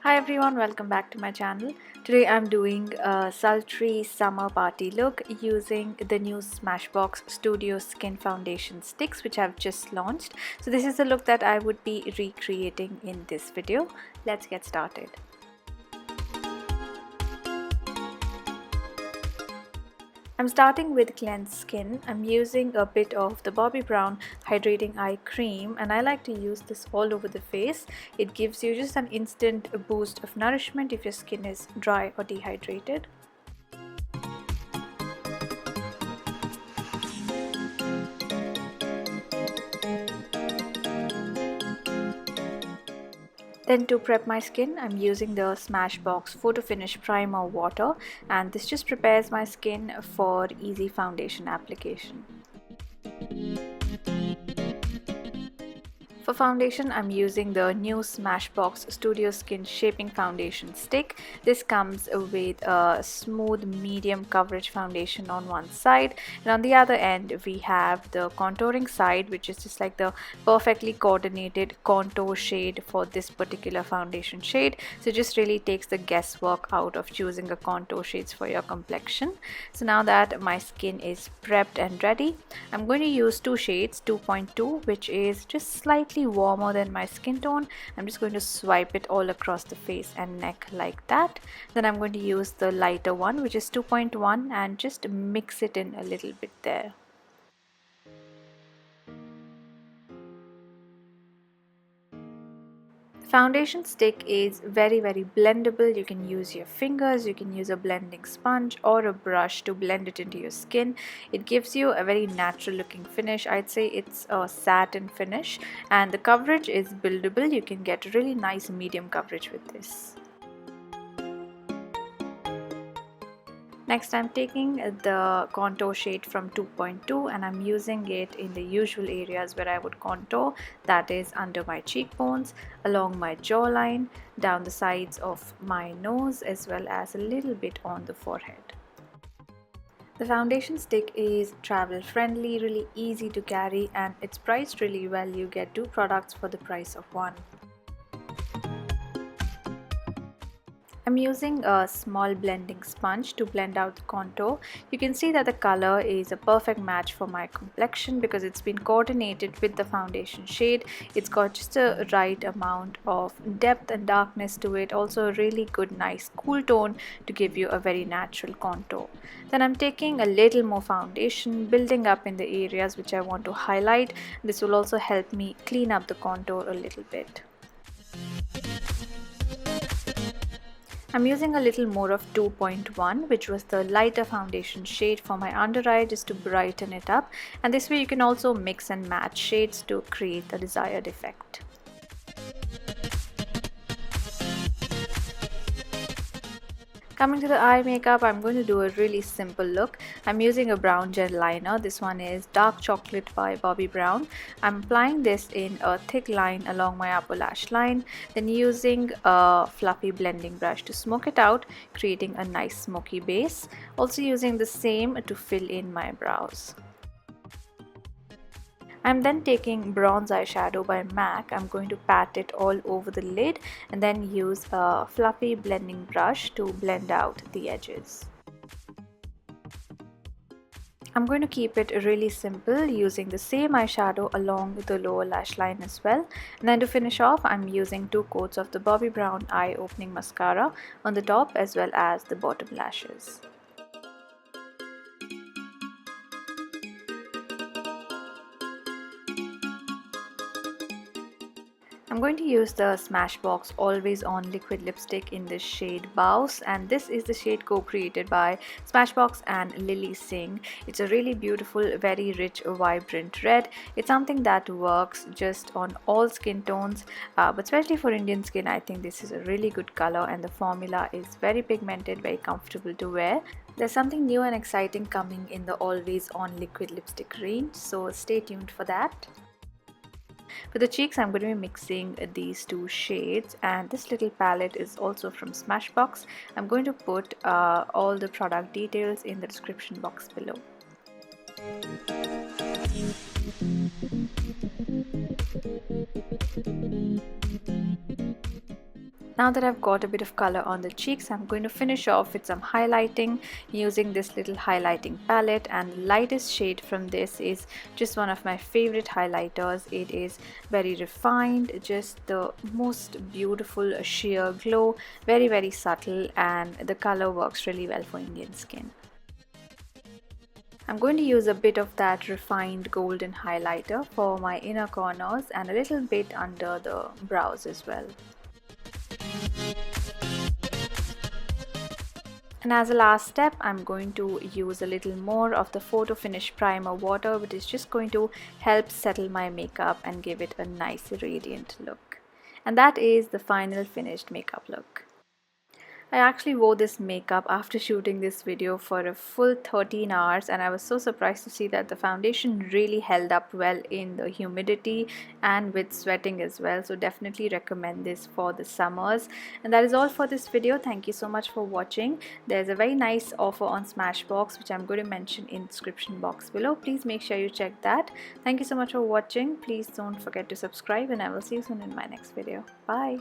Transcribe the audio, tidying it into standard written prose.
Hi everyone, welcome back to my channel. Today I'm doing a sultry summer party look using the new Smashbox Studio Skin Foundation Sticks which I've just launched. So this is the look that I would be recreating in this video. Let's get started. I'm starting with cleansed skin. I'm using a bit of the Bobbi Brown Hydrating Eye Cream and I like to use this all over the face. It gives you just an instant boost of nourishment if your skin is dry or dehydrated. Then to prep my skin, I'm using the Smashbox Photo Finish Primer Water, and this just prepares my skin for easy foundation application. For foundation, I'm using the new Smashbox Studio Skin Shaping Foundation Stick. This comes with a smooth medium coverage foundation on one side, and on the other end we have the contouring side, which is just like the perfectly coordinated contour shade for this particular foundation shade. So it just really takes the guesswork out of choosing a contour shades for your complexion. So now that my skin is prepped and ready, I'm going to use two shades, 2.2, which is just slightly warmer than my skin tone. I'm just going to swipe it all across the face and neck like that. Then I'm going to use the lighter one, which is 2.1, and just mix it in a little bit there. Foundation stick is very blendable. You can use your fingers, you can use a blending sponge or a brush to blend it into your skin. It gives you a very natural looking finish. I'd say it's a satin finish, and the coverage is buildable. You can get really nice medium coverage with this. Next, I'm taking the contour shade from 2.2 and I'm using it in the usual areas where I would contour, that is under my cheekbones, along my jawline, down the sides of my nose, as well as a little bit on the forehead. The foundation stick is travel friendly, really easy to carry, and it's priced really well. You get two products for the price of one. I'm using a small blending sponge to blend out the contour. You can see that the color is a perfect match for my complexion because it's been coordinated with the foundation shade. It's got just a right amount of depth and darkness to it. Also a really good, nice, cool tone to give you a very natural contour. Then I'm taking a little more foundation, building up in the areas which I want to highlight. This will also help me clean up the contour a little bit. I'm using a little more of 2.1, which was the lighter foundation shade for my under eye, just to brighten it up, and this way you can also mix and match shades to create the desired effect. Coming to the eye makeup, I'm going to do a really simple look. I'm using a brown gel liner. This one is Dark Chocolate by Bobbi Brown. I'm applying this in a thick line along my upper lash line, then using a fluffy blending brush to smoke it out, creating a nice smoky base. Also using the same to fill in my brows. I'm then taking bronze eyeshadow by MAC. I'm going to pat it all over the lid and then use a fluffy blending brush to blend out the edges. I'm going to keep it really simple, using the same eyeshadow along the lower lash line as well. And then to finish off, I'm using 2 coats of the Bobbi Brown Eye Opening Mascara on the top as well as the bottom lashes. I'm going to use the Smashbox Always On Liquid Lipstick in the shade Bawse, and this is the shade co-created by Smashbox and Lily Singh. It's a really beautiful, very rich, vibrant red. It's something that works just on all skin tones, but especially for Indian skin, I think this is a really good color, and the formula is very pigmented, very comfortable to wear. There's something new and exciting coming in the Always On Liquid Lipstick range, so stay tuned for that. For the cheeks, I'm going to be mixing these two shades, and this little palette is also from Smashbox. I'm going to put all the product details in the description box below. Now that I've got a bit of color on the cheeks, I'm going to finish off with some highlighting using this little highlighting palette, and lightest shade from this is just one of my favorite highlighters. It is very refined, just the most beautiful sheer glow, very subtle, and the color works really well for Indian skin. I'm going to use a bit of that refined golden highlighter for my inner corners and a little bit under the brows as well. And as a last step, I'm going to use a little more of the Photo Finish Primer water, which is just going to help settle my makeup and give it a nice radiant look. And that is the final finished makeup look. I actually wore this makeup after shooting this video for a full 13 hours, and I was so surprised to see that the foundation really held up well in the humidity and with sweating as well. So definitely recommend this for the summers. And that is all for this video. Thank you so much for watching. There's a very nice offer on Smashbox which I'm going to mention in the description box below. Please make sure you check that. Thank you so much for watching. Please don't forget to subscribe, and I will see you soon in my next video. Bye.